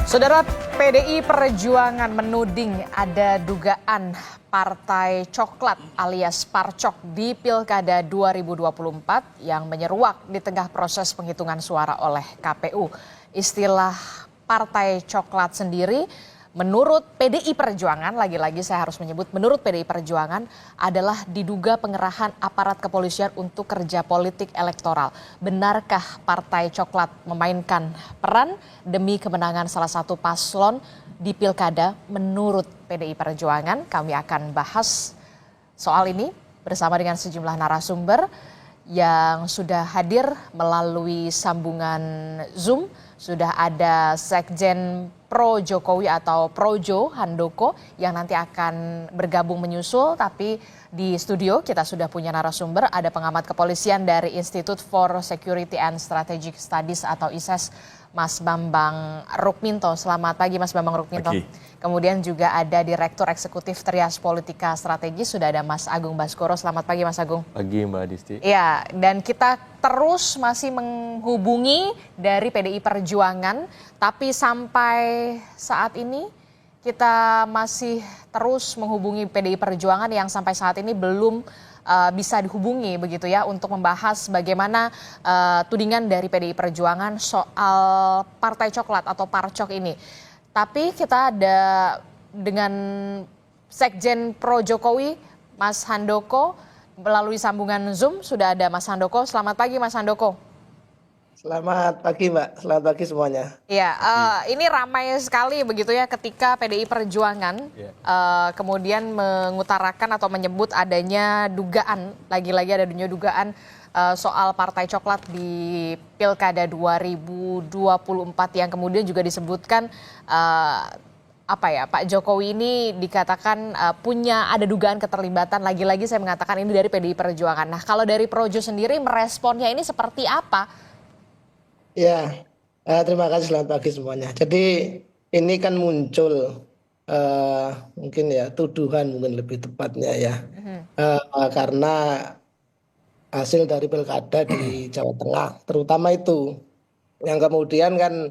Saudara, PDI Perjuangan menuding ada dugaan Partai Coklat alias Parcok di Pilkada 2024 yang menyeruak di tengah proses penghitungan suara oleh KPU. Istilah Partai Coklat sendiri menurut PDI Perjuangan, lagi-lagi saya harus menyebut menurut PDI Perjuangan, adalah diduga pengerahan aparat kepolisian untuk kerja politik elektoral. Benarkah Partai Coklat memainkan peran demi kemenangan salah satu paslon di Pilkada menurut PDI Perjuangan? Kami akan bahas soal ini bersama dengan sejumlah narasumber yang sudah hadir melalui sambungan Zoom. Sudah ada Sekjen Pro Jokowi atau Projo Handoko yang nanti akan bergabung menyusul, tapi di studio kita sudah punya narasumber, ada pengamat kepolisian dari Institute for Security and Strategic Studies atau ISES, Mas Bambang Rukminto. Selamat pagi Mas Bambang Rukminto. Pagi. Kemudian juga ada Direktur Eksekutif Trias Politika Strategis, sudah ada Mas Agung Baskoro. Selamat pagi Mas Agung. Pagi Mbak Disti. Ya, dan kita terus masih menghubungi dari PDI Perjuangan, tapi sampai saat ini kita masih terus menghubungi PDI Perjuangan yang sampai saat ini belum bisa dihubungi begitu ya untuk membahas bagaimana tudingan dari PDI Perjuangan soal Partai Coklat atau Parcok ini. Tapi kita ada dengan Sekjen Pro Jokowi, Mas Handoko, melalui sambungan Zoom. Sudah ada Mas Handoko. Selamat pagi Mas Handoko. Selamat pagi Mbak, selamat pagi semuanya. Ya, ini ramai sekali begitu ya ketika PDI Perjuangan kemudian mengutarakan atau menyebut adanya dugaan, lagi-lagi ada dugaan soal Partai Coklat di Pilkada 2024 yang kemudian juga disebutkan Pak Jokowi ini dikatakan ada dugaan keterlibatan, lagi-lagi saya mengatakan ini dari PDI Perjuangan. Nah, kalau dari Projo sendiri meresponnya ini seperti apa? Ya, terima kasih, selamat pagi semuanya. Jadi ini kan muncul mungkin ya tuduhan mungkin lebih tepatnya ya, karena hasil dari pilkada di Jawa Tengah terutama itu yang kemudian kan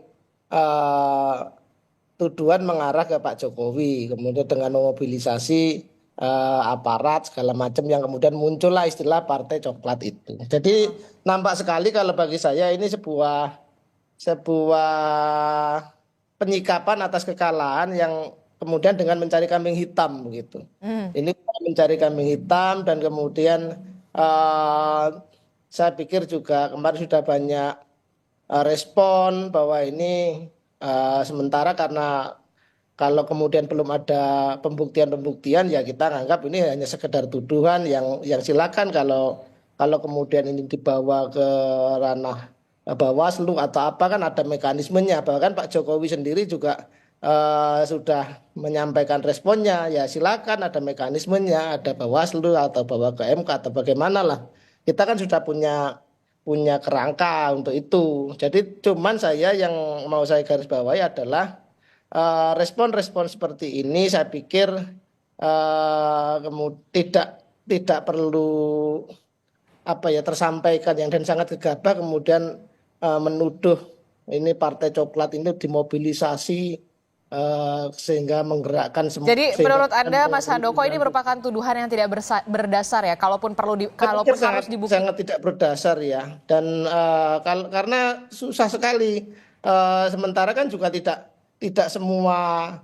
tuduhan mengarah ke Pak Jokowi, kemudian dengan memobilisasi aparat segala macam yang kemudian muncullah istilah Partai Coklat itu. Jadi nampak sekali kalau bagi saya ini sebuah penyikapan atas kekalahan yang kemudian dengan mencari kambing hitam begitu. Ini mencari kambing hitam dan kemudian saya pikir juga kemarin sudah banyak respon bahwa ini sementara karena kalau kemudian belum ada pembuktian ya kita anggap ini hanya sekedar tuduhan yang silakan kalau kemudian ini dibawa ke ranah Bawaslu atau apa kan ada mekanismenya. Bahkan Pak Jokowi sendiri juga sudah menyampaikan responnya, ya silakan ada mekanismenya, ada Bawaslu atau bawa ke MK atau bagaimana lah. Kita kan sudah punya kerangka untuk itu. Jadi cuman yang mau saya garis bawahi adalah respon-respon seperti ini saya pikir tidak perlu tersampaikan dan sangat gegabah kemudian menuduh ini Partai Coklat ini dimobilisasi sehingga menggerakkan semua. Jadi menurut Anda Mas Handoko ini merupakan tuduhan yang tidak berdasar ya, kalaupun harus dibuktikan. Sangat tidak berdasar ya, dan karena susah sekali. Sementara kan juga tidak semua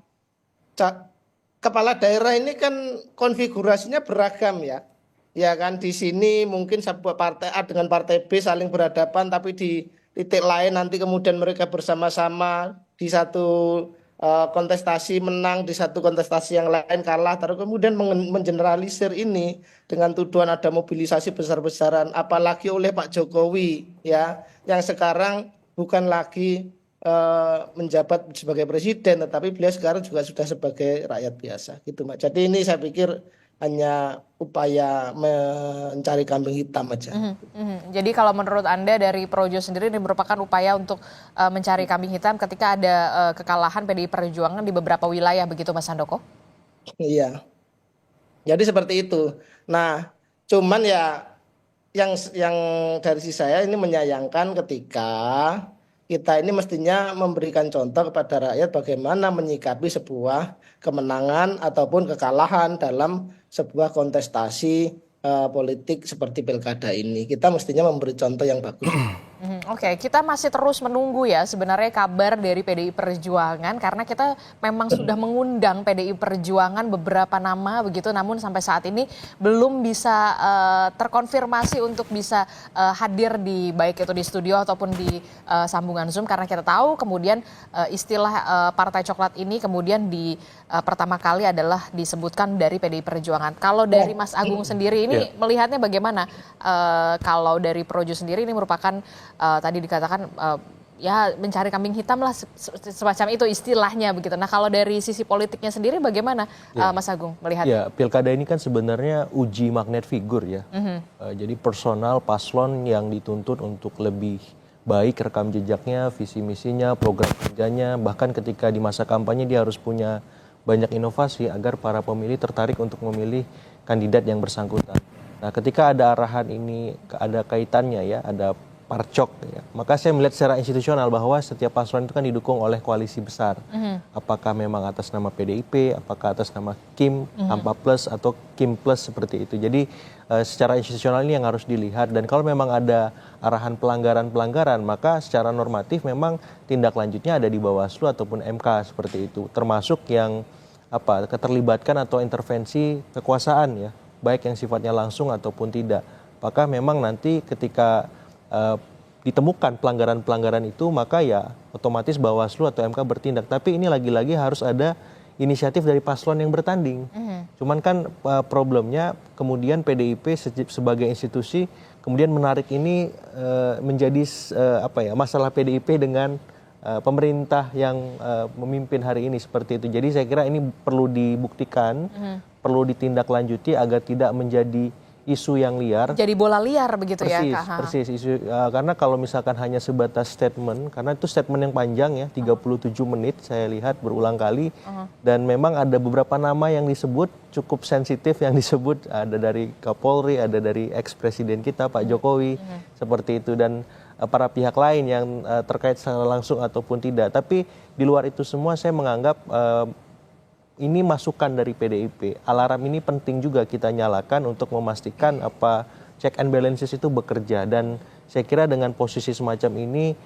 kepala daerah ini kan konfigurasinya beragam ya. Ya kan di sini mungkin sebuah partai A dengan partai B saling berhadapan, tapi di titik lain nanti kemudian mereka bersama-sama di satu kontestasi menang, di satu kontestasi yang lain kalah, terus kemudian mengeneralisir ini dengan tuduhan ada mobilisasi besar-besaran, apalagi oleh Pak Jokowi ya, yang sekarang bukan lagi menjabat sebagai presiden, tetapi beliau sekarang juga sudah sebagai rakyat biasa gitu Mbak. Jadi ini saya pikir hanya upaya mencari kambing hitam aja. Jadi kalau menurut Anda dari Projo sendiri ini merupakan upaya untuk mencari kambing hitam ketika ada kekalahan PDI Perjuangan di beberapa wilayah begitu Mas Handoko? Iya. Jadi seperti itu. Nah, cuman ya yang dari sisi saya ini menyayangkan ketika kita ini mestinya memberikan contoh kepada rakyat bagaimana menyikapi sebuah kemenangan ataupun kekalahan dalam sebuah kontestasi politik seperti pilkada ini. Kita mestinya memberi contoh yang bagus. Oke, kita masih terus menunggu ya sebenarnya kabar dari PDI Perjuangan karena kita memang sudah mengundang PDI Perjuangan beberapa nama begitu, namun sampai saat ini belum bisa terkonfirmasi untuk bisa hadir di baik itu di studio ataupun di sambungan Zoom karena kita tahu kemudian istilah Partai Coklat ini kemudian di pertama kali adalah disebutkan dari PDI Perjuangan. Kalau dari Mas Agung sendiri ini melihatnya bagaimana? Kalau dari Projo sendiri ini merupakan tadi dikatakan ya mencari kambing hitam lah semacam itu istilahnya begitu. Nah kalau dari sisi politiknya sendiri bagaimana Mas Agung melihat? Ya pilkada ini kan sebenarnya uji magnet figur ya. Jadi personal paslon yang dituntut untuk lebih baik rekam jejaknya, visi misinya, program kerjanya, bahkan ketika di masa kampanye dia harus punya banyak inovasi agar para pemilih tertarik untuk memilih kandidat yang bersangkutan. Nah ketika ada arahan ini ada kaitannya ya, ada parcok ya. Maka saya melihat secara institusional bahwa setiap paslon itu kan didukung oleh koalisi besar. Apakah memang atas nama PDIP, apakah atas nama Kim, Hampa Plus atau Kim Plus seperti itu. Jadi secara institusional ini yang harus dilihat dan kalau memang ada arahan pelanggaran-pelanggaran maka secara normatif memang tindak lanjutnya ada di Bawaslu ataupun MK seperti itu. Termasuk yang keterlibatkan atau intervensi kekuasaan ya, baik yang sifatnya langsung ataupun tidak. Apakah memang nanti ketika ditemukan pelanggaran-pelanggaran itu maka ya otomatis Bawaslu atau MK bertindak. Tapi ini lagi-lagi harus ada inisiatif dari paslon yang bertanding. Cuman kan problemnya kemudian PDIP sebagai institusi kemudian menarik ini menjadi masalah PDIP dengan pemerintah yang memimpin hari ini seperti itu. Jadi saya kira ini perlu dibuktikan, perlu ditindaklanjuti agar tidak menjadi isu yang liar. Jadi bola liar begitu ya Kak? Persis, isu, karena kalau misalkan hanya sebatas statement, karena itu statement yang panjang ya, 37 menit saya lihat berulang kali, dan memang ada beberapa nama yang disebut cukup sensitif yang disebut, ada dari Kapolri, ada dari ex-presiden kita Pak Jokowi, seperti itu, dan para pihak lain yang terkait secara langsung ataupun tidak. Tapi di luar itu semua saya menganggap ini masukan dari PDIP. Alarm ini penting juga kita nyalakan untuk memastikan apa check and balances itu bekerja. Dan saya kira dengan posisi semacam ini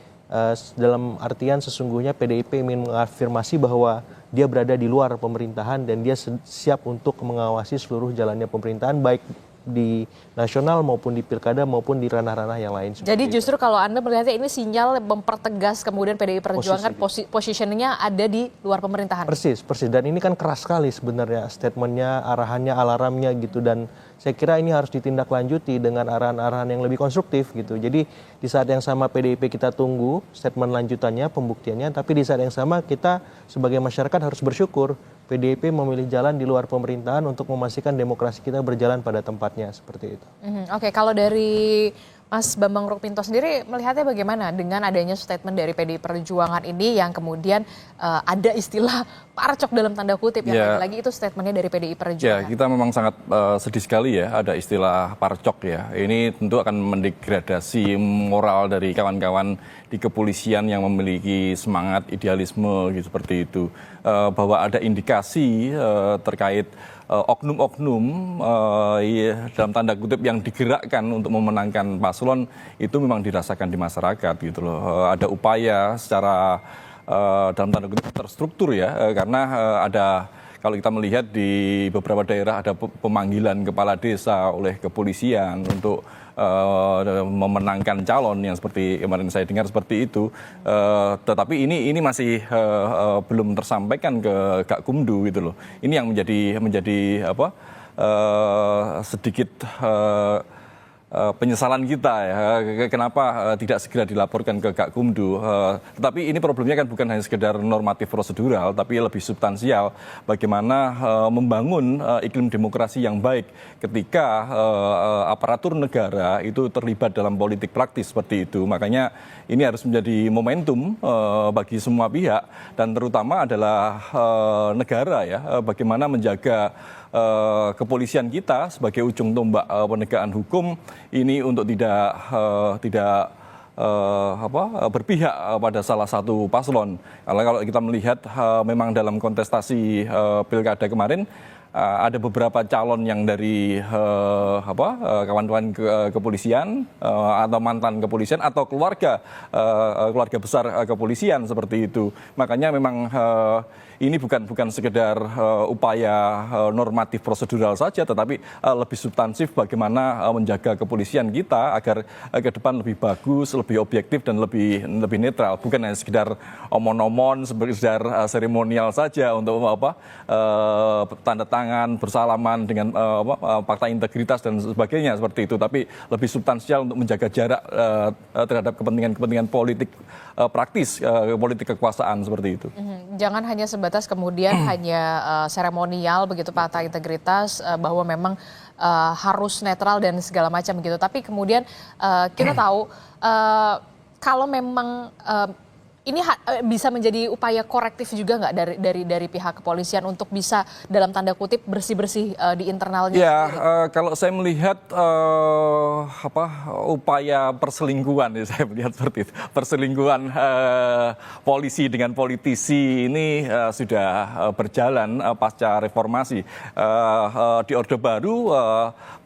dalam artian sesungguhnya PDIP ingin mengafirmasi bahwa dia berada di luar pemerintahan dan dia siap untuk mengawasi seluruh jalannya pemerintahan baik di nasional maupun di pilkada maupun di ranah-ranah yang lain. Jadi justru kalau Anda melihatnya ini sinyal mempertegas kemudian PDI Perjuangan positioningnya ada di luar pemerintahan. Persis. Dan ini kan keras sekali sebenarnya statementnya, arahannya, alarmnya gitu. Dan saya kira ini harus ditindaklanjuti dengan arahan-arahan yang lebih konstruktif gitu. Jadi di saat yang sama PDIP kita tunggu statement lanjutannya, pembuktiannya. Tapi di saat yang sama kita sebagai masyarakat harus bersyukur PDIP memilih jalan di luar pemerintahan untuk memastikan demokrasi kita berjalan pada tempatnya seperti itu. Oke, kalau dari Mas Bambang Rukminto sendiri melihatnya bagaimana dengan adanya statement dari PDI Perjuangan ini yang kemudian ada istilah parcok dalam tanda kutip yang lagi-lagi itu statementnya dari PDI Perjuangan. Ya, kita memang sangat sedih sekali ya ada istilah parcok ya. Ini tentu akan mendegradasi moral dari kawan-kawan di kepolisian yang memiliki semangat idealisme gitu, seperti itu. Bahwa ada indikasi terkait oknum-oknum dalam tanda kutip yang digerakkan untuk memenangkan paslon itu memang dirasakan di masyarakat gitu loh. Ada upaya secara dalam tanda kutip terstruktur ya, karena ada kalau kita melihat di beberapa daerah ada pemanggilan kepala desa oleh kepolisian untuk memenangkan calon yang seperti kemarin saya dengar seperti itu. Tetapi ini masih belum tersampaikan ke Gakumdu gitu loh. Ini yang menjadi sedikit penyesalan kita ya, kenapa tidak segera dilaporkan ke Gakumdu. Tetapi ini problemnya kan bukan hanya sekedar normatif prosedural, tapi lebih substansial. Bagaimana membangun iklim demokrasi yang baik ketika aparatur negara itu terlibat dalam politik praktis seperti itu. Makanya ini harus menjadi momentum bagi semua pihak dan terutama adalah negara ya, bagaimana menjaga kepolisian kita sebagai ujung tombak penegakan hukum ini untuk tidak berpihak pada salah satu paslon. Karena kalau kita melihat memang dalam kontestasi pilkada kemarin ada beberapa calon yang dari kawan-kawan kepolisian atau mantan kepolisian atau keluarga besar kepolisian seperti itu. Makanya memang ini bukan sekedar upaya normatif prosedural saja, tetapi lebih substansif bagaimana menjaga kepolisian kita agar ke depan lebih bagus, lebih objektif dan lebih netral, bukan hanya sekedar omon-omon, sekedar seremonial saja untuk tanda tangan bersalaman dengan fakta integritas dan sebagainya seperti itu, tapi lebih substansial untuk menjaga jarak terhadap kepentingan politik praktis, politik kekuasaan seperti itu. Jangan hanya sebatas kemudian hanya seremonial begitu fakta integritas bahwa memang harus netral dan segala macam begitu. Tapi kemudian kita tahu kalau memang ini bisa menjadi upaya korektif juga nggak dari pihak kepolisian untuk bisa dalam tanda kutip bersih-bersih di internalnya? Ya, kalau saya melihat upaya perselingkuhan, ya, saya melihat seperti itu. Perselingkuhan polisi dengan politisi ini sudah berjalan pasca reformasi. Di Orde Baru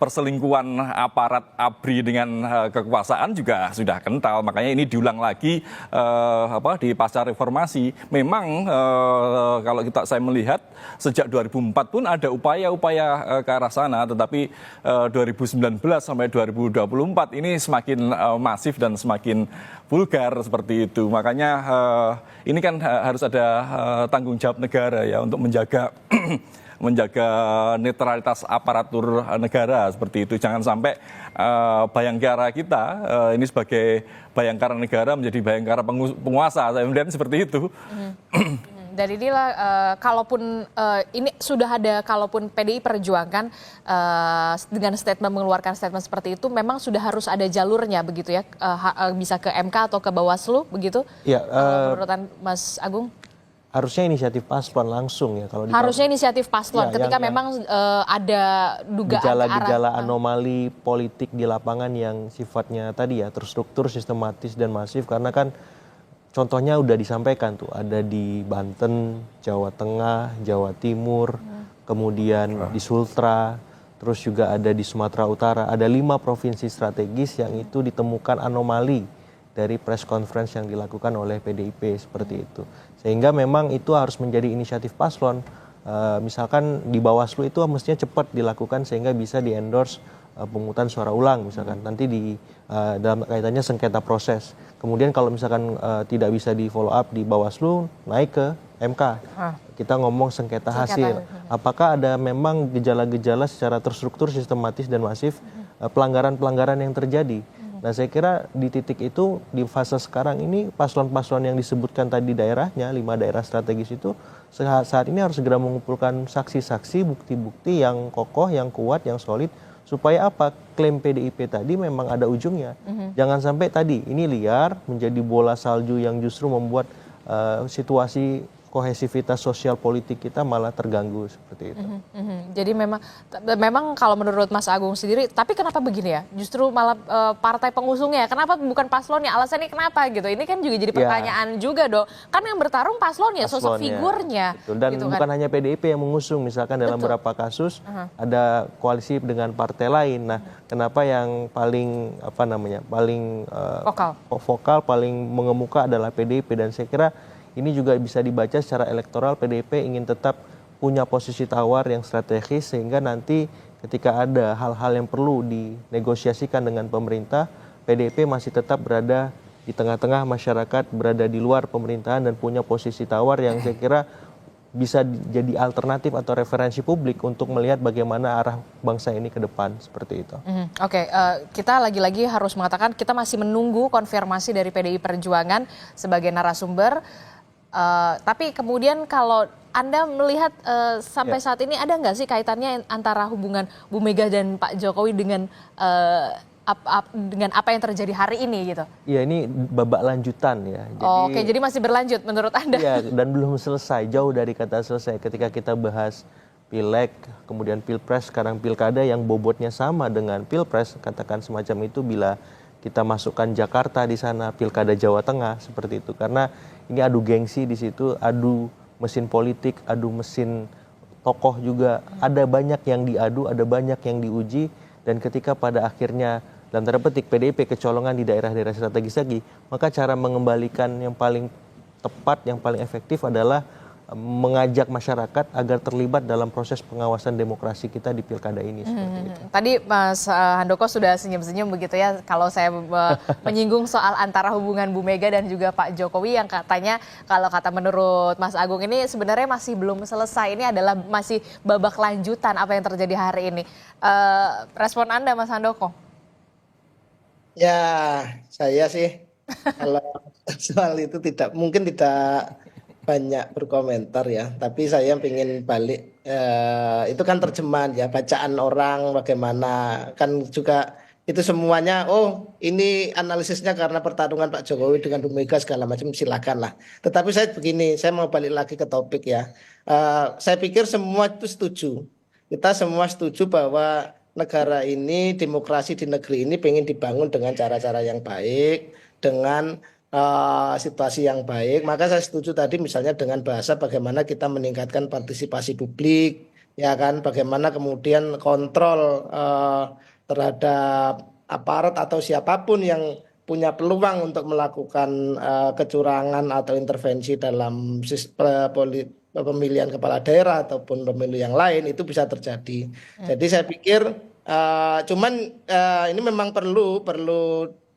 perselingkuhan aparat ABRI dengan kekuasaan juga sudah kental. Makanya ini diulang lagi di pasca reformasi. Memang kalau saya melihat sejak 2004 pun ada upaya-upaya ke arah sana, tetapi 2019 sampai 2024 ini semakin masif dan semakin vulgar seperti itu. Makanya ini kan harus ada tanggung jawab negara ya untuk menjaga netralitas aparatur negara seperti itu. Jangan sampai Bayangkara kita ini sebagai Bayangkara negara menjadi Bayangkara penguasa. Saya melihat seperti itu. Dan inilah kalaupun ini sudah ada, kalaupun PDI perjuangkan dengan mengeluarkan statement seperti itu, memang sudah harus ada jalurnya begitu ya, bisa ke MK atau ke Bawaslu begitu? Ya, menurut Mas Agung? Harusnya inisiatif paslon langsung ya kalau harusnya inisiatif paslon ketika memang ada dugaan gejala-gejala anomali politik di lapangan yang sifatnya tadi ya terstruktur, sistematis dan masif, karena kan contohnya udah disampaikan tuh, ada di Banten, Jawa Tengah, Jawa Timur, kemudian di Sultra, terus juga ada di Sumatera Utara. Ada 5 provinsi strategis yang itu ditemukan anomali dari press conference yang dilakukan oleh PDIP seperti itu. Sehingga memang itu harus menjadi inisiatif paslon. Misalkan di Bawaslu itu mestinya cepat dilakukan sehingga bisa di-endorse pemungutan suara ulang misalkan. Nanti dalam kaitannya sengketa proses. Kemudian kalau misalkan tidak bisa di follow up di Bawaslu, naik ke MK. Kita ngomong sengketa hasil. Apakah ada memang gejala-gejala secara terstruktur, sistematis dan masif pelanggaran-pelanggaran yang terjadi? Nah, saya kira di titik itu, di fase sekarang ini, paslon-paslon yang disebutkan tadi daerahnya, 5 daerah strategis itu, saat ini harus segera mengumpulkan saksi-saksi, bukti-bukti yang kokoh, yang kuat, yang solid, supaya apa? Klaim PDIP tadi memang ada ujungnya. Jangan sampai tadi, ini liar, menjadi bola salju yang justru membuat situasi kohesivitas sosial politik kita malah terganggu seperti itu. Jadi memang kalau menurut Mas Agung sendiri, tapi kenapa begini ya? Justru malah partai pengusungnya, kenapa bukan paslonnya? Alasannya kenapa gitu? Ini kan juga jadi pertanyaan juga dong. Kan yang bertarung paslonnya, sosok figurnya. Betul. Dan gitu bukan kan hanya PDIP yang mengusung, misalkan dalam beberapa kasus ada koalisi dengan partai lain. Nah, kenapa yang paling paling vokal, paling mengemuka adalah PDIP, dan saya kira ini juga bisa dibaca secara elektoral. PDIP ingin tetap punya posisi tawar yang strategis sehingga nanti ketika ada hal-hal yang perlu dinegosiasikan dengan pemerintah, PDIP masih tetap berada di tengah-tengah masyarakat, berada di luar pemerintahan dan punya posisi tawar yang saya kira bisa jadi alternatif atau referensi publik untuk melihat bagaimana arah bangsa ini ke depan seperti itu. Oke, kita lagi-lagi harus mengatakan kita masih menunggu konfirmasi dari PDI Perjuangan sebagai narasumber. Tapi kemudian kalau Anda melihat sampai saat ini ada nggak sih kaitannya antara hubungan Bu Mega dan Pak Jokowi dengan apa yang terjadi hari ini gitu? Iya, ini babak lanjutan ya. Oke, jadi masih berlanjut menurut Anda? Iya, dan belum selesai, jauh dari kata selesai. Ketika kita bahas Pileg, kemudian Pilpres, sekarang Pilkada yang bobotnya sama dengan Pilpres, katakan semacam itu bila kita masukkan Jakarta di sana, Pilkada Jawa Tengah seperti itu. Karena ini adu gengsi di situ, adu mesin politik, adu mesin tokoh juga. Ada banyak yang diadu, ada banyak yang diuji, dan ketika pada akhirnya dalam tanda petik PDIP kecolongan di daerah-daerah strategis lagi, maka cara mengembalikan yang paling tepat, yang paling efektif adalah mengajak masyarakat agar terlibat dalam proses pengawasan demokrasi kita di pilkada ini. Seperti itu. Tadi Mas Handoko sudah senyum-senyum begitu ya kalau saya menyinggung soal antara hubungan Bu Mega dan juga Pak Jokowi yang katanya kalau kata menurut Mas Agung ini sebenarnya masih belum selesai. Ini adalah masih babak lanjutan apa yang terjadi hari ini. Respon Anda Mas Handoko? Ya, saya sih kalau soal itu tidak banyak berkomentar ya, tapi saya ingin balik, itu kan terjemahan ya, bacaan orang bagaimana, kan juga itu semuanya, oh ini analisisnya karena pertarungan Pak Jokowi dengan Bu Mega segala macam, silakan lah. Tetapi saya begini, saya mau balik lagi ke topik ya. Saya pikir semua itu setuju, kita semua setuju bahwa negara ini, demokrasi di negeri ini pengen dibangun dengan cara-cara yang baik, dengan situasi yang baik. Maka saya setuju tadi misalnya dengan bahasa bagaimana kita meningkatkan partisipasi publik, ya kan, bagaimana kemudian kontrol terhadap aparat atau siapapun yang punya peluang untuk melakukan kecurangan atau intervensi dalam pemilihan kepala daerah ataupun pemilu yang lain itu bisa terjadi. Jadi saya pikir ini memang perlu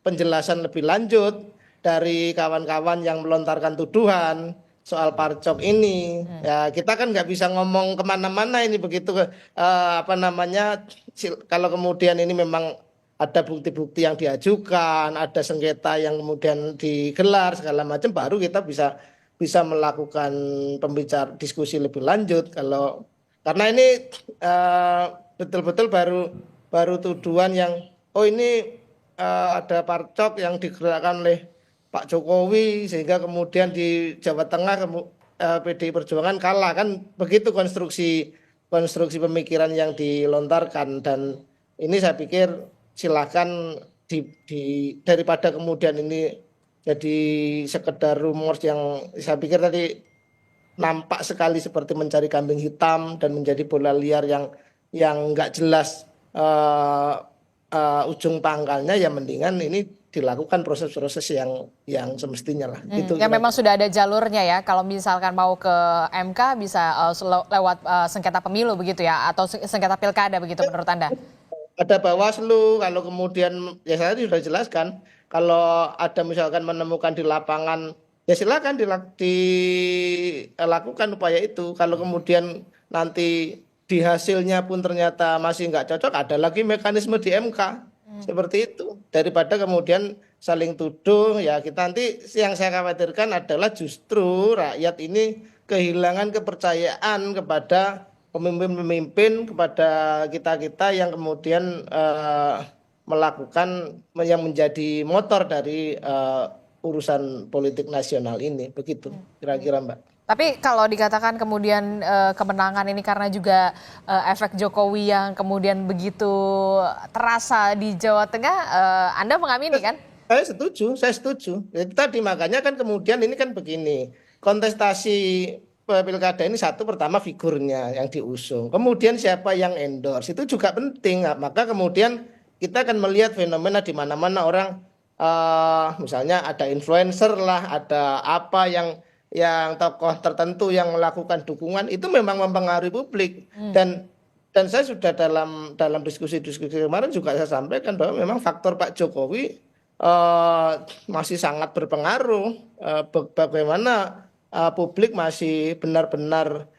penjelasan lebih lanjut dari kawan-kawan yang melontarkan tuduhan soal Parcok ini. Ya, kita kan nggak bisa ngomong kemana-mana ini begitu, kalau kemudian ini memang ada bukti-bukti yang diajukan, ada sengketa yang kemudian digelar segala macam, baru kita bisa melakukan diskusi lebih lanjut. Karena ini betul-betul baru tuduhan yang ini ada Parcok yang digerakkan oleh Pak Jokowi sehingga kemudian di Jawa Tengah PDI Perjuangan kalah, kan begitu konstruksi pemikiran yang dilontarkan. Dan ini saya pikir silakan daripada kemudian ini jadi sekedar rumor yang saya pikir tadi nampak sekali seperti mencari kambing hitam dan menjadi bola liar yang nggak jelas ujung pangkalnya. Ya mendingan ini dilakukan proses-proses yang semestinya lah. Gitu, yang memang sudah ada jalurnya ya. Kalau misalkan mau ke MK bisa lewat sengketa pemilu begitu ya, atau sengketa pilkada begitu menurut Anda? Ada Bawaslu, kalau kemudian ya saya sudah jelaskan, kalau ada misalkan menemukan di lapangan ya silakan dilakukan upaya itu. Kalau kemudian nanti di hasilnya pun ternyata masih nggak cocok, ada lagi mekanisme di MK. Seperti itu, daripada kemudian saling tuduh. Ya kita nanti, yang saya khawatirkan adalah justru rakyat ini kehilangan kepercayaan kepada pemimpin-pemimpin, kepada kita-kita yang kemudian melakukan yang menjadi motor dari urusan politik nasional ini. Begitu kira-kira Mbak. Tapi kalau dikatakan kemudian kemenangan ini karena juga efek Jokowi yang kemudian begitu terasa di Jawa Tengah, Anda mengamini kan? Saya setuju. Itu tadi makanya kan kemudian ini kan begini, kontestasi pilkada ini satu, pertama figurnya yang diusung, kemudian siapa yang endorse itu juga penting. Maka kemudian kita akan melihat fenomena di mana-mana orang, misalnya ada influencer lah, ada apa yang tokoh tertentu yang melakukan dukungan, itu memang mempengaruhi publik. Dan saya sudah dalam diskusi-diskusi kemarin juga saya sampaikan bahwa memang faktor Pak Jokowi masih sangat berpengaruh, bagaimana publik masih benar-benar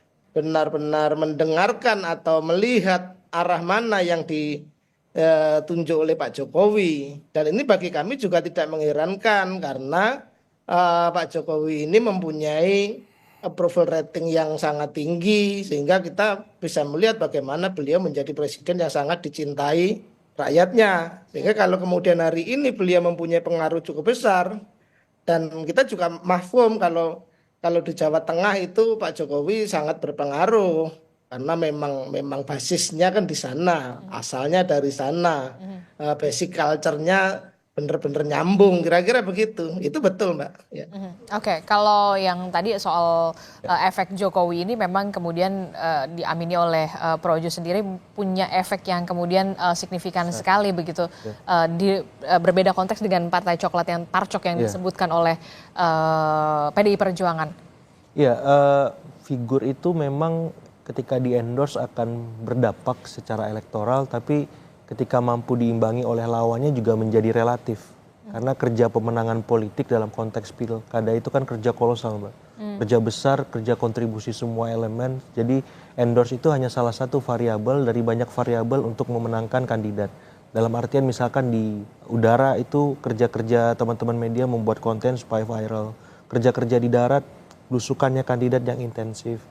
mendengarkan atau melihat arah mana yang ditunjuk oleh Pak Jokowi. Dan ini bagi kami juga tidak mengherankan karena Pak Jokowi ini mempunyai approval rating yang sangat tinggi, sehingga kita bisa melihat bagaimana beliau menjadi presiden yang sangat dicintai rakyatnya. Sehingga kalau kemudian hari ini beliau mempunyai pengaruh cukup besar, dan kita juga mahfum kalau di Jawa Tengah itu Pak Jokowi sangat berpengaruh karena memang basisnya kan di sana, asalnya dari sana, basic culture-nya bener-bener nyambung, kira-kira begitu. Itu betul, Mbak. Ya. Oke, kalau yang tadi soal efek Jokowi ini memang kemudian diamini oleh Projo sendiri punya efek yang kemudian signifikan sekali begitu, berbeda konteks dengan Partai Coklat yang Parcok yang disebutkan oleh PDI Perjuangan. Iya, figur itu memang ketika di-endorse akan berdampak secara elektoral, tapi ketika mampu diimbangi oleh lawannya juga menjadi relatif. Karena kerja pemenangan politik dalam konteks pilkada itu kan kerja kolosal, Mbak. Kerja besar, kerja kontribusi semua elemen. Jadi endorse itu hanya salah satu variabel dari banyak variabel untuk memenangkan kandidat. Dalam artian misalkan di udara itu kerja-kerja teman-teman media membuat konten supaya viral. Kerja-kerja di darat, belusukannya kandidat yang intensif.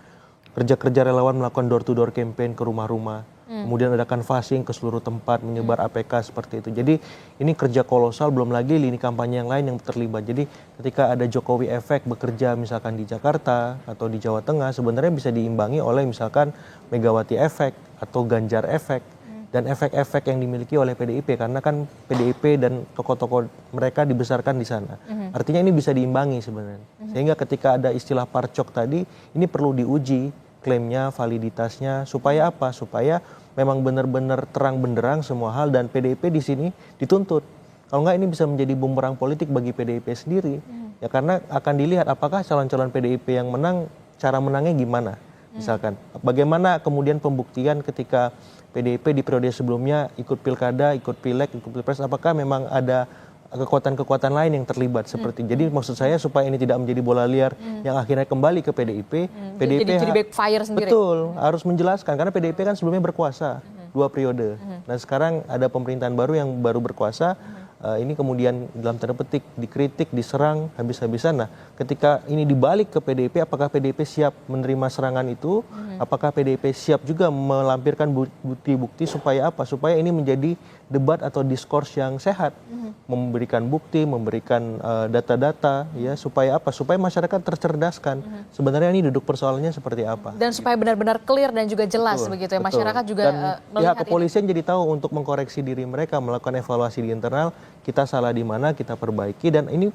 Kerja-kerja relawan melakukan door-to-door campaign ke rumah-rumah. Kemudian ada canvassing ke seluruh tempat, menyebar APK seperti itu. Jadi ini kerja kolosal, belum lagi lini kampanye yang lain yang terlibat. Jadi ketika ada Jokowi efek bekerja misalkan di Jakarta atau di Jawa Tengah, sebenarnya bisa diimbangi oleh misalkan Megawati efek atau Ganjar efek. Dan efek-efek yang dimiliki oleh PDIP, karena kan PDIP dan tokoh-tokoh mereka dibesarkan di sana. Artinya ini bisa diimbangi sebenarnya. Sehingga ketika ada istilah parcok tadi, ini perlu diuji klaimnya, validitasnya, supaya apa? Supaya memang benar-benar terang benderang semua hal dan PDIP di sini dituntut. Kalau enggak ini bisa menjadi bumerang politik bagi PDIP sendiri. Ya karena akan dilihat apakah calon-calon PDIP yang menang, cara menangnya gimana. Misalkan, bagaimana kemudian pembuktian ketika PDIP di periode sebelumnya ikut pilkada, ikut pileg, ikut pilpres, apakah memang ada kekuatan-kekuatan lain yang terlibat seperti. Jadi maksud saya supaya ini tidak menjadi bola liar yang akhirnya kembali ke PDIP. PDIP jadi backfire sendiri. Betul, harus menjelaskan karena PDIP kan sebelumnya berkuasa 2 periode. Nah sekarang ada pemerintahan baru yang baru berkuasa. Ini kemudian dalam tanda petik dikritik, diserang habis-habisan. Nah, ketika ini dibalik ke PDIP, apakah PDIP siap menerima serangan itu? Apakah PDIP siap juga melampirkan bukti-bukti supaya apa? Supaya ini menjadi debat atau diskurs yang sehat, memberikan bukti, memberikan data-data, ya supaya apa? Supaya masyarakat tercerdaskan. Sebenarnya ini duduk persoalannya seperti apa? Dan supaya benar-benar clear dan juga jelas begitu ya, masyarakat juga dan melihat pihak kepolisian jadi tahu untuk mengkoreksi diri mereka, melakukan evaluasi di internal. Kita salah di mana, kita perbaiki, dan ini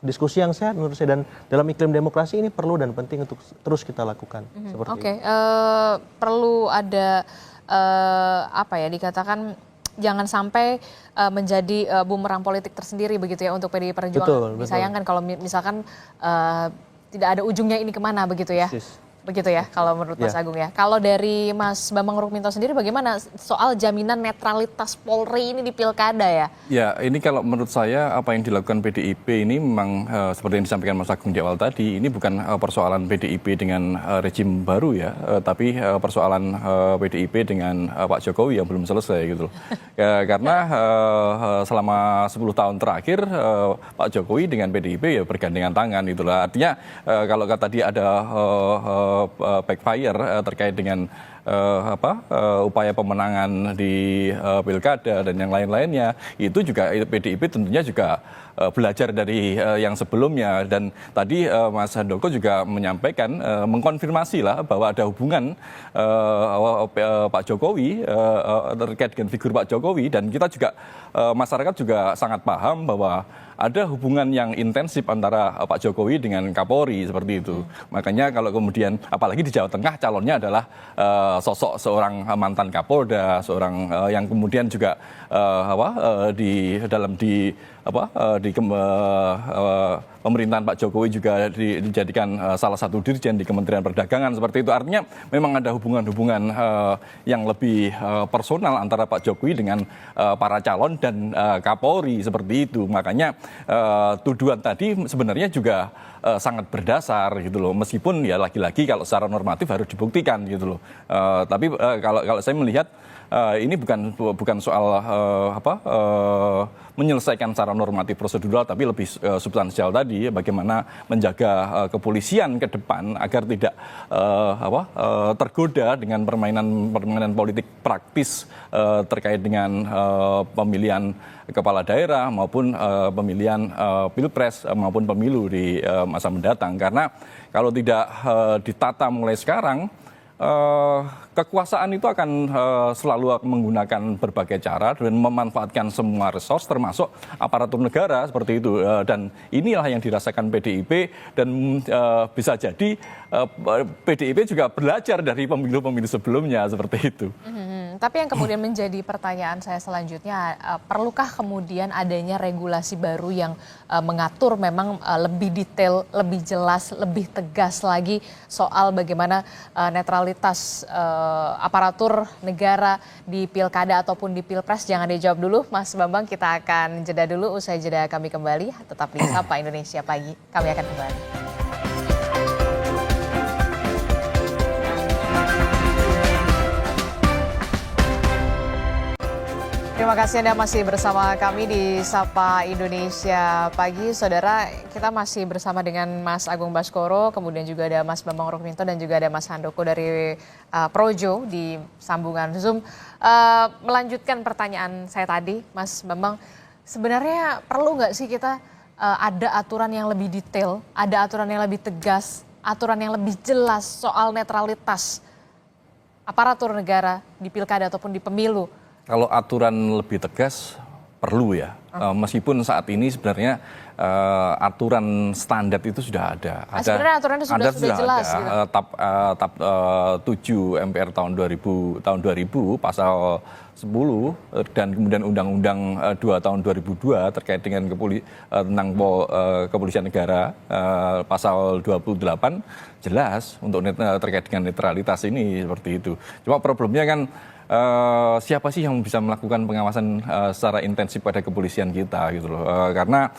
diskusi yang sehat menurut saya, dan dalam iklim demokrasi ini perlu dan penting untuk terus kita lakukan. Seperti itu. Perlu ada apa ya dikatakan jangan sampai menjadi bumerang politik tersendiri begitu ya untuk PDI Perjuangan. Disayangkan kalau misalkan tidak ada ujungnya ini kemana begitu ya. Begitu ya kalau menurut Mas Agung ya. Kalau dari Mas Bambang Rukminto sendiri bagaimana soal jaminan netralitas Polri ini di pilkada ya? Ya, ini kalau menurut saya apa yang dilakukan PDIP ini memang seperti yang disampaikan Mas Agung di awal tadi, ini bukan persoalan PDIP dengan rejim baru ya, tapi persoalan PDIP dengan Pak Jokowi yang belum selesai gitu loh. Karena selama 10 tahun terakhir Pak Jokowi dengan PDIP ya bergandengan tangan itulah. Artinya kalau tadi ada backfire terkait dengan upaya pemenangan di pilkada dan yang lain-lainnya, itu juga PDIP tentunya juga belajar dari yang sebelumnya. Dan tadi Mas Handoko juga menyampaikan, mengkonfirmasi lah bahwa ada hubungan Pak Jokowi terkait dengan figur Pak Jokowi, dan kita juga masyarakat juga sangat paham bahwa ada hubungan yang intensif antara Pak Jokowi dengan Kapolri seperti itu. Makanya kalau kemudian apalagi di Jawa Tengah calonnya adalah sosok seorang mantan Kapolda, seorang yang kemudian juga di pemerintahan Pak Jokowi juga dijadikan salah satu dirjen di Kementerian Perdagangan seperti itu. Artinya memang ada hubungan-hubungan yang lebih personal antara Pak Jokowi dengan para calon dan Kapolri seperti itu. Makanya tuduhan tadi sebenarnya juga sangat berdasar gitu loh. Meskipun ya lagi-lagi kalau secara normatif harus dibuktikan gitu loh. Tapi kalau saya melihat ini bukan soal menyelesaikan secara normatif prosedural, tapi lebih substansial tadi, bagaimana menjaga kepolisian ke depan agar tidak tergoda dengan permainan politik praktis terkait dengan pemilihan kepala daerah maupun pemilihan pilpres maupun pemilu di masa mendatang. Karena kalau tidak ditata mulai sekarang, kekuasaan itu akan selalu menggunakan berbagai cara dan memanfaatkan semua resource termasuk aparatur negara seperti itu. Dan inilah yang dirasakan PDIP dan bisa jadi PDIP juga belajar dari pemilu-pemilu sebelumnya seperti itu. Tapi yang kemudian menjadi pertanyaan saya selanjutnya, perlukah kemudian adanya regulasi baru yang mengatur memang lebih detail, lebih jelas, lebih tegas lagi soal bagaimana netralitas aparatur negara di pilkada ataupun di pilpres? Jangan dijawab dulu, Mas Bambang. Kita akan jeda dulu. Usai jeda kami kembali. Tetap di Sapa Indonesia Pagi. Kami akan kembali. Terima kasih Anda masih bersama kami di Sapa Indonesia Pagi. Saudara, kita masih bersama dengan Mas Agung Baskoro, kemudian juga ada Mas Bambang Rukminto dan juga ada Mas Handoko dari Projo di sambungan Zoom. Melanjutkan pertanyaan saya tadi, Mas Bambang, sebenarnya perlu nggak sih kita ada aturan yang lebih detail, ada aturan yang lebih tegas, aturan yang lebih jelas soal netralitas aparatur negara di pilkada ataupun di pemilu? Kalau aturan lebih tegas perlu ya, meskipun saat ini sebenarnya aturan standar itu sudah ada. Sebenarnya aturannya sudah jelas. Ada. Gitu. TAP 7 MPR tahun 2000 pasal 10 dan kemudian Undang-Undang 2 tahun 2002 terkait dengan tentang kepolisian negara pasal 28 jelas untuk terkait dengan netralitas ini seperti itu. Cuma problemnya kan siapa sih yang bisa melakukan pengawasan secara intensif pada kepolisian kita gitu loh. Karena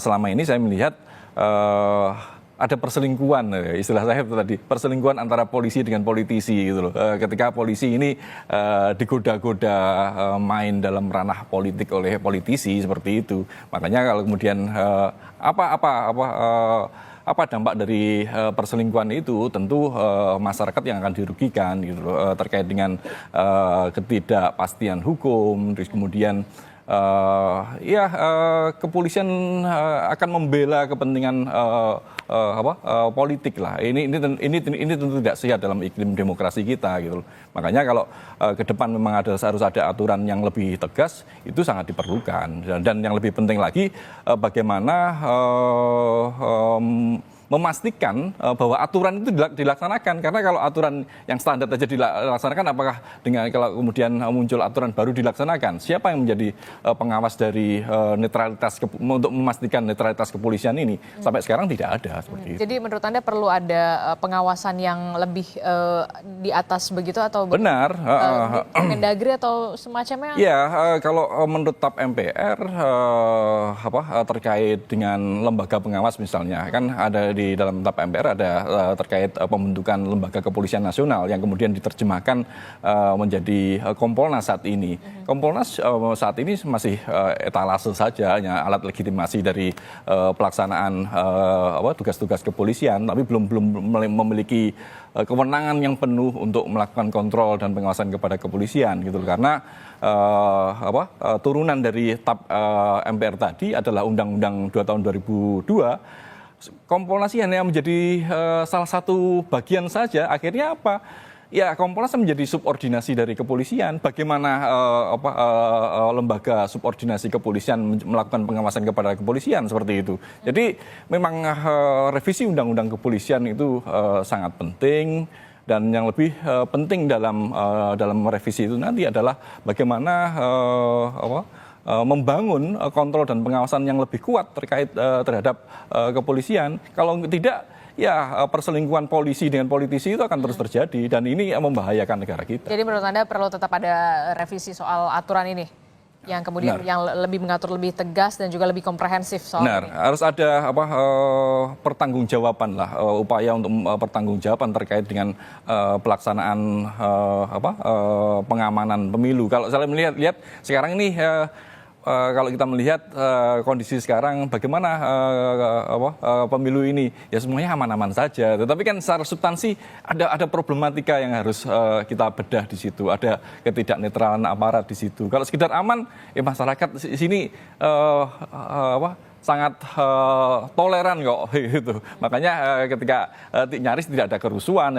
selama ini saya melihat ada perselingkuhan, istilah saya tadi, perselingkuhan antara polisi dengan politisi gitu loh. Ketika polisi ini digoda-goda main dalam ranah politik oleh politisi seperti itu. Makanya kalau kemudian apa dampak dari perselingkuhan itu, tentu masyarakat yang akan dirugikan gitu loh, terkait dengan ketidakpastian hukum, terus kemudian kepolisian akan membela kepentingan politik lah. Ini tentu tidak sehat dalam iklim demokrasi kita gitu loh. Makanya kalau ke depan memang harus ada aturan yang lebih tegas, itu sangat diperlukan. Dan yang lebih penting lagi bagaimana memastikan bahwa aturan itu dilaksanakan. Karena kalau aturan yang standar saja dilaksanakan, apakah dengan kalau kemudian muncul aturan baru dilaksanakan? Siapa yang menjadi pengawas dari netralitas untuk memastikan netralitas kepolisian ini? Sampai sekarang tidak ada seperti itu. Jadi menurut Anda perlu ada pengawasan yang lebih di atas begitu atau benar? Mendagri atau semacamnya? Ya, kalau menurut TAP MPR terkait dengan lembaga pengawas misalnya, kan ada di dalam TAP MPR ada terkait pembentukan lembaga kepolisian nasional yang kemudian diterjemahkan menjadi Kompolnas saat ini. Kompolnas saat ini masih etalase saja, hanya alat legitimasi dari pelaksanaan tugas-tugas kepolisian, tapi belum memiliki kewenangan yang penuh untuk melakukan kontrol dan pengawasan kepada kepolisian gitu. Karena turunan dari TAP MPR tadi adalah Undang-Undang 2 tahun 2002. Kompolnas hanya menjadi salah satu bagian saja. Akhirnya apa? Ya, Kompolnas menjadi subordinasi dari kepolisian. Bagaimana lembaga subordinasi kepolisian melakukan pengawasan kepada kepolisian seperti itu. Jadi memang revisi undang-undang kepolisian itu sangat penting. Dan yang lebih penting dalam revisi itu nanti adalah bagaimana membangun kontrol dan pengawasan yang lebih kuat terkait terhadap kepolisian. Kalau tidak, ya perselingkuhan polisi dengan politisi itu akan terus terjadi dan ini membahayakan negara kita. Jadi menurut Anda perlu tetap ada revisi soal aturan ini yang kemudian yang lebih mengatur lebih tegas dan juga lebih komprehensif soal ini. Harus ada pertanggungjawaban lah, upaya untuk pertanggungjawaban terkait dengan pelaksanaan pengamanan pemilu. Kalau saya melihat sekarang ini kalau kita melihat kondisi sekarang bagaimana pemilu ini, ya semuanya aman-aman saja. Tetapi kan secara substansi ada problematika yang harus kita bedah di situ. Ada ketidaknetralan aparat di situ. Kalau sekedar aman, masyarakat di sini sangat toleran kok gitu. Makanya ketika nyaris tidak ada kerusuhan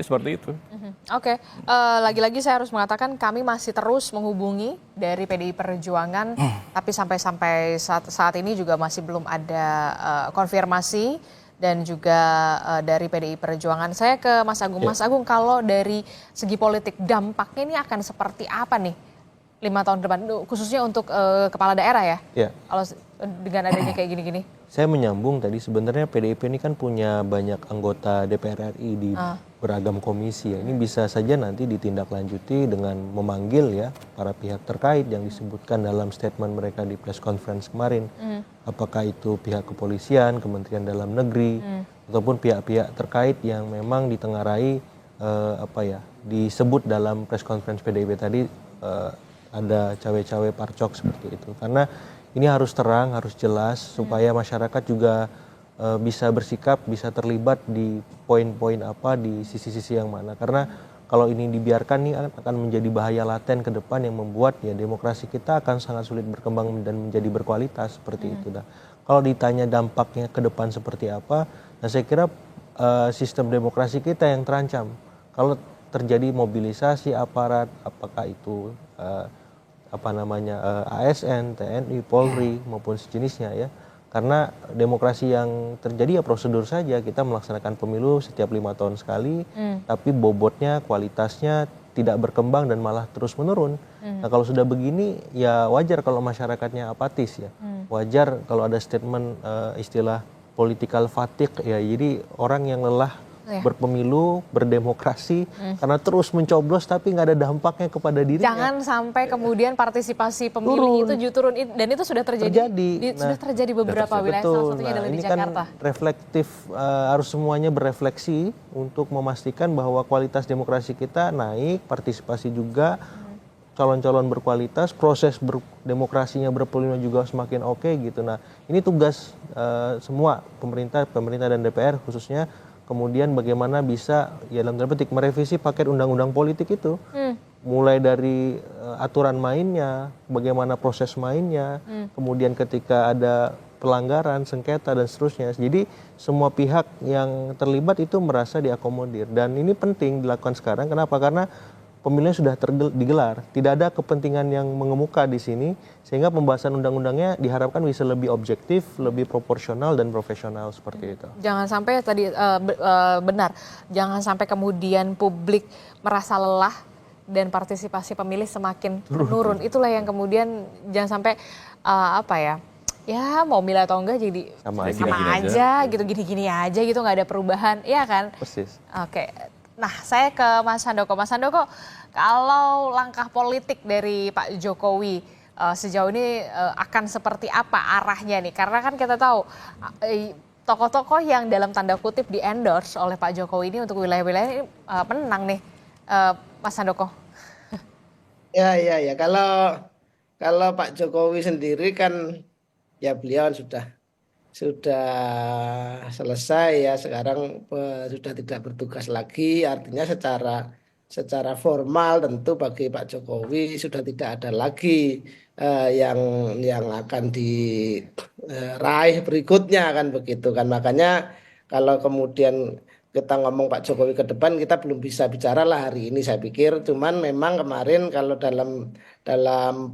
seperti itu. Oke, lagi-lagi saya harus mengatakan kami masih terus menghubungi dari PDI Perjuangan, tapi sampai saat ini juga masih belum ada konfirmasi dan juga dari PDI Perjuangan. Saya ke Mas Agung. Mas Agung, kalau dari segi politik dampaknya ini akan seperti apa nih 5 tahun ke depan, khususnya untuk kepala daerah ya? Ya. Kalau dengan adanya kayak gini-gini. Saya menyambung tadi, sebenarnya PDIP ini kan punya banyak anggota DPR RI di beragam komisi ya. Ini bisa saja nanti ditindaklanjuti dengan memanggil ya para pihak terkait yang disebutkan dalam statement mereka di press conference kemarin. Apakah itu pihak kepolisian, Kementerian Dalam Negeri, ataupun pihak-pihak terkait yang memang ditengarai disebut dalam press conference PDIP tadi ada cawe-cawe parcok seperti itu. Karena ini harus terang, harus jelas supaya masyarakat juga bisa bersikap, bisa terlibat di poin-poin apa, di sisi-sisi yang mana. Karena kalau ini dibiarkan nih akan menjadi bahaya laten ke depan yang membuat ya demokrasi kita akan sangat sulit berkembang dan menjadi berkualitas seperti itu. Nah, kalau ditanya dampaknya ke depan seperti apa, nah saya kira sistem demokrasi kita yang terancam. Kalau terjadi mobilisasi aparat, apakah itu ASN, TNI, Polri maupun sejenisnya ya. Karena demokrasi yang terjadi ya prosedur saja, kita melaksanakan pemilu setiap 5 tahun sekali, tapi bobotnya, kualitasnya tidak berkembang dan malah terus menurun. Nah kalau sudah begini ya wajar kalau masyarakatnya apatis ya. Wajar kalau ada statement istilah political fatigue ya, jadi orang yang lelah berpemilu, berdemokrasi, karena terus mencoblos tapi nggak ada dampaknya kepada dirinya. Jangan sampai kemudian partisipasi pemilih itu turun, dan itu sudah terjadi. Sudah terjadi beberapa wilayah, salah satunya adalah di Jakarta. Kan reflektif, harus semuanya berefleksi untuk memastikan bahwa kualitas demokrasi kita naik, partisipasi juga, calon-calon berkualitas, proses demokrasinya berpemilu juga semakin oke gitu. Nah ini tugas semua pemerintah dan DPR khususnya. Kemudian bagaimana bisa ya dalam tanda petik merevisi paket undang-undang politik itu, mulai dari aturan mainnya, bagaimana proses mainnya, kemudian ketika ada pelanggaran, sengketa dan seterusnya. Jadi semua pihak yang terlibat itu merasa diakomodir dan ini penting dilakukan sekarang. Kenapa? Karena pemilunya sudah digelar, tidak ada kepentingan yang mengemuka di sini, sehingga pembahasan undang-undangnya diharapkan bisa lebih objektif, lebih proporsional dan profesional seperti itu. Jangan sampai tadi benar, jangan sampai kemudian publik merasa lelah dan partisipasi pemilih semakin menurun. Itulah yang kemudian jangan sampai ya mau milih atau enggak jadi sama aja gitu, gini-gini aja gitu, nggak ada perubahan, iya kan? Persis. Oke. Nah, saya ke Mas Handoko. Mas Handoko, kalau langkah politik dari Pak Jokowi sejauh ini akan seperti apa arahnya nih? Karena kan kita tahu tokoh-tokoh yang dalam tanda kutip di-endorse oleh Pak Jokowi ini untuk wilayah-wilayah ini menang nih, Mas Handoko. Ya. Kalau Pak Jokowi sendiri kan ya beliau sudah selesai ya, sekarang sudah tidak bertugas lagi, artinya secara formal tentu bagi Pak Jokowi sudah tidak ada lagi yang akan diraih berikutnya kan begitu kan. Makanya kalau kemudian kita ngomong Pak Jokowi ke depan, kita belum bisa bicara lah hari ini saya pikir. Cuman memang kemarin kalau dalam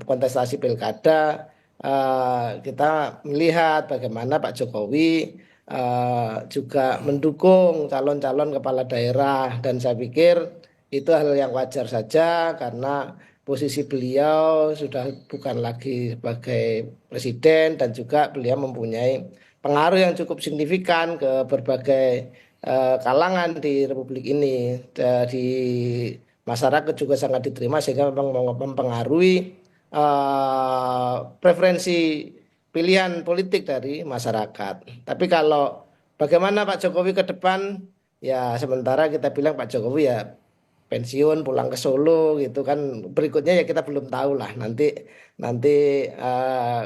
kontestasi pilkada kita melihat bagaimana Pak Jokowi juga mendukung calon-calon kepala daerah, dan saya pikir itu hal yang wajar saja karena posisi beliau sudah bukan lagi sebagai presiden dan juga beliau mempunyai pengaruh yang cukup signifikan ke berbagai kalangan di Republik ini, di masyarakat juga sangat diterima sehingga memang mempengaruhi preferensi pilihan politik dari masyarakat. Tapi kalau bagaimana Pak Jokowi ke depan, ya sementara kita bilang Pak Jokowi ya pensiun pulang ke Solo gitu kan. Berikutnya ya kita belum tahu lah. Nanti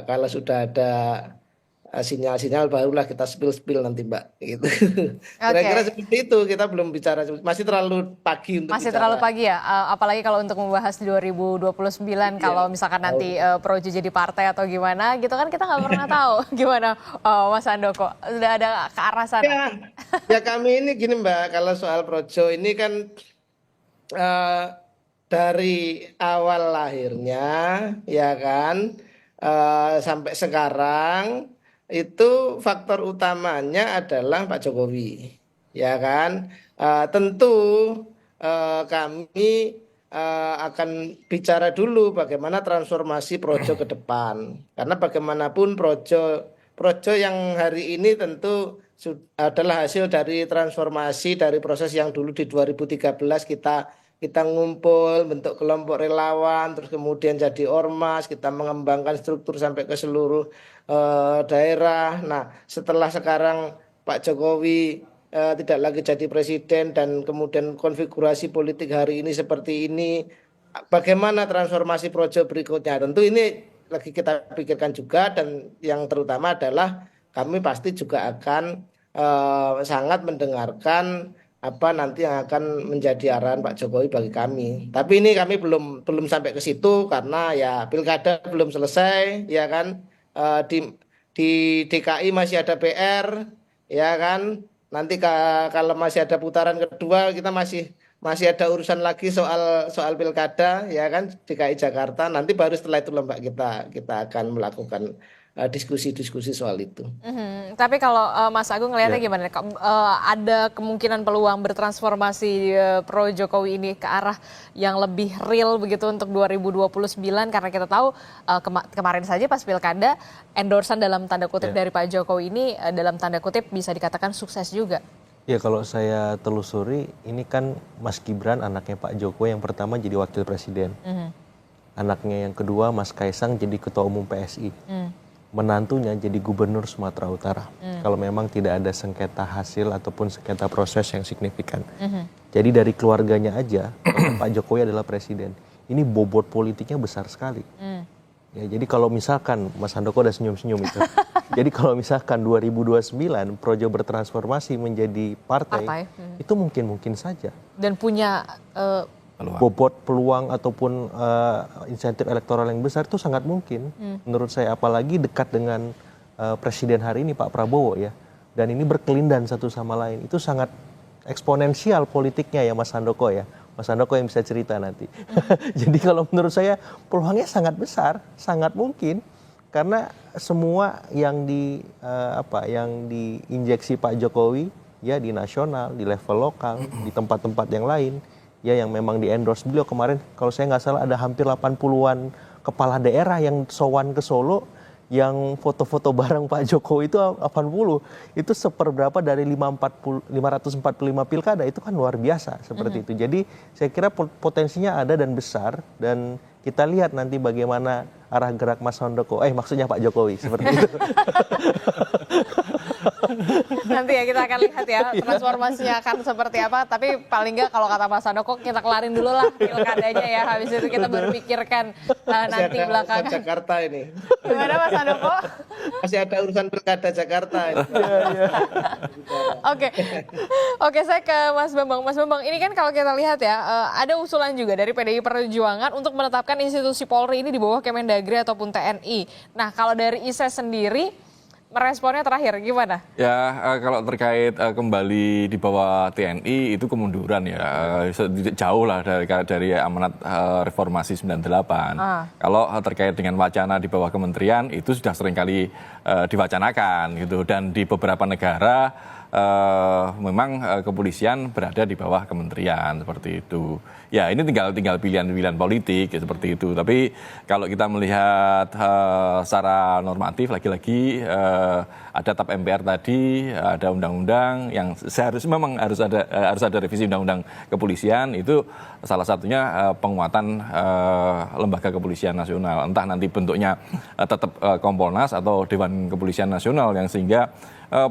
kalau sudah ada sinyal-sinyal barulah kita spill nanti Mbak gitu. Kira-kira seperti itu, kita belum bicara, masih terlalu pagi untuk Masih bicara. terlalu pagi ya, apalagi kalau untuk membahas 2029 kalau misalkan nanti Projo jadi partai atau gimana gitu kan kita nggak pernah tahu gimana Mas Handoko, sudah ada ke arah sana. Ya kami ini gini Mbak, kalau soal Projo ini kan dari awal lahirnya ya kan sampai sekarang itu faktor utamanya adalah Pak Jokowi, ya kan. Tentu kami akan bicara dulu bagaimana transformasi Projo ke depan, karena bagaimanapun Projo yang hari ini tentu adalah hasil dari transformasi dari proses yang dulu di 2013 kita ngumpul bentuk kelompok relawan, terus kemudian jadi ormas, kita mengembangkan struktur sampai ke seluruh daerah. Nah, setelah sekarang Pak Jokowi tidak lagi jadi presiden dan kemudian konfigurasi politik hari ini seperti ini, bagaimana transformasi Projo berikutnya? Tentu ini lagi kita pikirkan juga, dan yang terutama adalah kami pasti juga akan sangat mendengarkan apa nanti yang akan menjadi arahan Pak Jokowi bagi kami. Tapi ini kami belum sampai ke situ karena ya pilkada belum selesai, ya kan. Di DKI masih ada PR, ya kan. Nanti kalau masih ada putaran kedua kita masih ada urusan lagi soal pilkada, ya kan, DKI Jakarta. Nanti baru setelah itu Mbak kita akan melakukan diskusi-diskusi soal itu. Tapi kalau Mas Agung ngelihatnya gimana? Ada kemungkinan peluang bertransformasi pro Jokowi ini ke arah yang lebih real begitu untuk 2029, karena kita tahu kemarin saja pas pilkada endorsan dalam tanda kutip dari Pak Jokowi ini dalam tanda kutip bisa dikatakan sukses juga. Ya kalau saya telusuri ini kan Mas Gibran anaknya Pak Jokowi yang pertama jadi wakil presiden. Anaknya yang kedua Mas Kaisang jadi ketua umum PSI. Menantunya jadi gubernur Sumatera Utara. Kalau memang tidak ada sengketa hasil ataupun sengketa proses yang signifikan. Jadi dari keluarganya aja, Pak Jokowi adalah presiden. Ini bobot politiknya besar sekali. Ya, jadi kalau misalkan, Mas Handoko udah senyum-senyum itu. Jadi kalau misalkan 2029 Projo bertransformasi menjadi partai. Itu mungkin saja. Dan punya bobot peluang ataupun insentif elektoral yang besar itu sangat mungkin menurut saya, apalagi dekat dengan presiden hari ini Pak Prabowo ya, dan ini berkelindan satu sama lain, itu sangat eksponensial politiknya ya Mas Handoko ya. Mas Handoko yang bisa cerita nanti. Jadi kalau menurut saya peluangnya sangat besar, sangat mungkin, karena semua yang diinjeksi Pak Jokowi ya di nasional, di level lokal, di tempat-tempat yang lain ya yang memang di-endorse beliau. Kemarin kalau saya nggak salah ada hampir 80-an kepala daerah yang sowan ke Solo yang foto-foto bareng Pak Jokowi itu 80. Itu seperberapa dari 545 pilkada, itu kan luar biasa seperti itu. Jadi saya kira potensinya ada dan besar, dan kita lihat nanti bagaimana arah gerak Mas Handoko, maksudnya Pak Jokowi seperti itu. Nanti ya kita akan lihat ya transformasinya akan seperti apa. Tapi paling nggak kalau kata Mas Handoko kita kelarin dulu lah pilkadanya ya. Habis itu kita baru pikirkan nanti belakangan. Jakarta ini. Gimana Mas Handoko? Masih ada urusan pilkada Jakarta. Oke, saya ke Mas Bambang. Mas Bambang, ini kan kalau kita lihat ya ada usulan juga dari PDI Perjuangan untuk menetapkan institusi Polri ini di bawah Kemendagri ataupun TNI. Nah, kalau dari ISE sendiri meresponnya terakhir gimana? Ya, kalau terkait kembali di bawah TNI itu kemunduran ya, jauh lah dari amanat reformasi 98. Kalau terkait dengan wacana di bawah kementerian itu sudah seringkali diwacanakan gitu, dan di beberapa negara memang kepolisian berada di bawah kementerian seperti itu. Ya ini tinggal pilihan-pilihan politik ya, seperti itu. Tapi kalau kita melihat secara normatif, lagi-lagi ada TAP MPR tadi, ada undang-undang yang seharusnya memang harus ada revisi undang-undang kepolisian. Itu salah satunya penguatan lembaga kepolisian nasional. Entah nanti bentuknya tetap Kompolnas atau Dewan Kepolisian Nasional, yang sehingga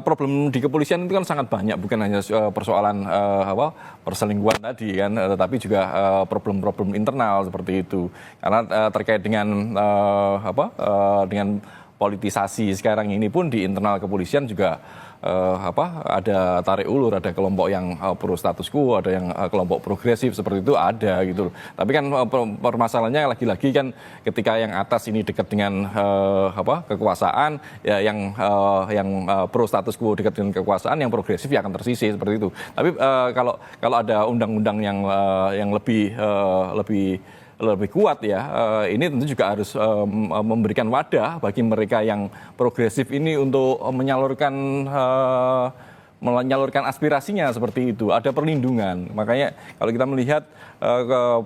problem di kepolisian itu kan sangat banyak, bukan hanya persoalan perselingkuhan tadi kan, tetapi juga problem-problem internal seperti itu. Karena terkait dengan dengan politisasi sekarang ini pun di internal kepolisian juga ada tarik ulur, ada kelompok yang pro status quo, ada yang kelompok progresif seperti itu ada gitu loh. Tapi kan permasalahannya lagi-lagi kan ketika yang atas ini dekat dengan kekuasaan, ya yang pro status quo dekat dengan kekuasaan, yang progresif ya akan tersisih seperti itu. Tapi kalau ada undang-undang yang lebih kuat ya, ini tentu juga harus memberikan wadah bagi mereka yang progresif ini untuk menyalurkan aspirasinya seperti itu. Ada perlindungan. Makanya kalau kita melihat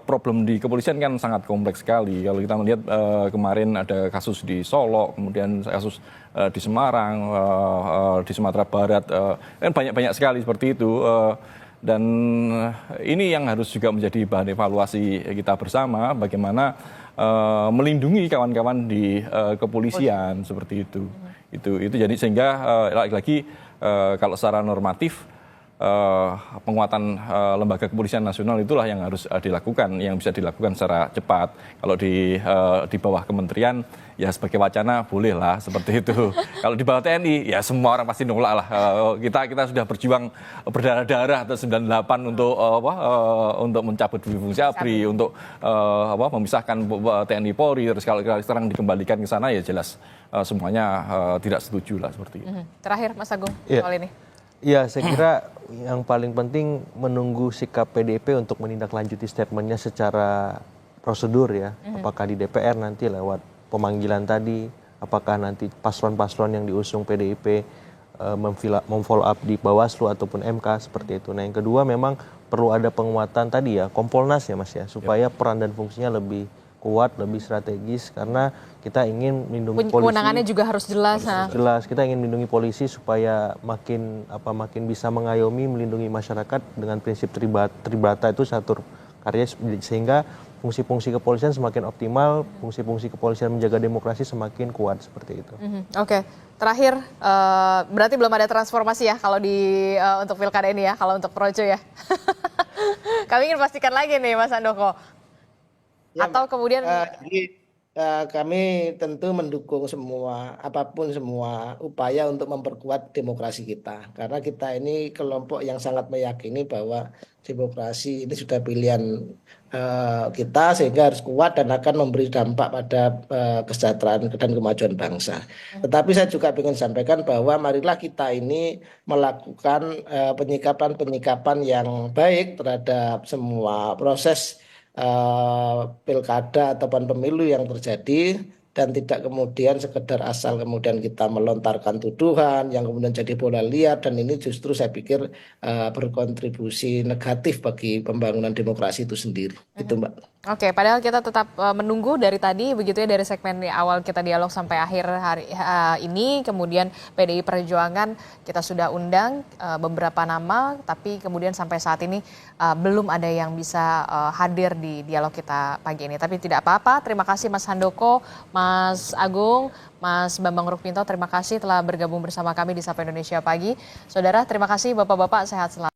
problem di kepolisian kan sangat kompleks sekali. Kalau kita melihat kemarin ada kasus di Solo, kemudian kasus di Semarang, di Sumatera Barat, kan banyak sekali seperti itu. Dan ini yang harus juga menjadi bahan evaluasi kita bersama, bagaimana melindungi kawan-kawan di kepolisian seperti itu. Itu jadi sehingga lagi-lagi kalau secara normatif penguatan lembaga kepolisian nasional itulah yang harus dilakukan, yang bisa dilakukan secara cepat. Kalau di bawah kementerian ya sebagai wacana bolehlah seperti itu. Kalau di bawah TNI ya semua orang pasti nolak lah. Kita sudah berjuang berdarah-darah atau 98 untuk mencabut fungsi ABRI, untuk memisahkan TNI Polri, terus kalau sekarang dikembalikan ke sana ya jelas semuanya tidak setuju lah seperti itu. Terakhir Mas Agung soal ini. Ya, saya kira yang paling penting menunggu sikap PDIP untuk menindaklanjuti statementnya secara prosedur ya. Apakah di DPR nanti lewat pemanggilan tadi, apakah nanti paslon-paslon yang diusung PDIP memfollow up di Bawaslu ataupun MK seperti itu. Nah yang kedua memang perlu ada penguatan tadi ya, Kompolnas ya Mas ya, supaya peran dan fungsinya lebih kuat, lebih strategis, karena kita ingin melindungi polisi. Kewenangannya juga harus jelas. Jelas, kita ingin melindungi polisi supaya makin bisa mengayomi, melindungi masyarakat dengan prinsip tribrata itu satu karya, sehingga fungsi-fungsi kepolisian semakin optimal, fungsi-fungsi kepolisian menjaga demokrasi semakin kuat seperti itu. Oke. Terakhir, berarti belum ada transformasi ya kalau untuk pilkada ini ya, kalau untuk Projo ya. Kami ingin pastikan lagi nih Mas Handoko. Ya, atau kemudian kami tentu mendukung apapun semua upaya untuk memperkuat demokrasi kita, karena kita ini kelompok yang sangat meyakini bahwa demokrasi ini sudah pilihan kita, sehingga harus kuat dan akan memberi dampak pada kesejahteraan dan kemajuan bangsa. Tetapi saya juga ingin sampaikan bahwa marilah kita ini melakukan penyikapan yang baik terhadap semua proses pilkada ataupun pemilu yang terjadi, dan tidak kemudian sekedar asal kemudian kita melontarkan tuduhan yang kemudian jadi bola liar, dan ini justru saya pikir berkontribusi negatif bagi pembangunan demokrasi itu sendiri. Itu Mbak. Oke, padahal kita tetap menunggu dari tadi, begitu ya, dari segmen awal kita dialog sampai akhir hari ini, kemudian PDI Perjuangan kita sudah undang beberapa nama, tapi kemudian sampai saat ini belum ada yang bisa hadir di dialog kita pagi ini. Tapi tidak apa-apa, terima kasih Mas Handoko, Mas Agung, Mas Bambang Rukminto, terima kasih telah bergabung bersama kami di Sapa Indonesia Pagi. Saudara, terima kasih Bapak-Bapak, sehat selalu.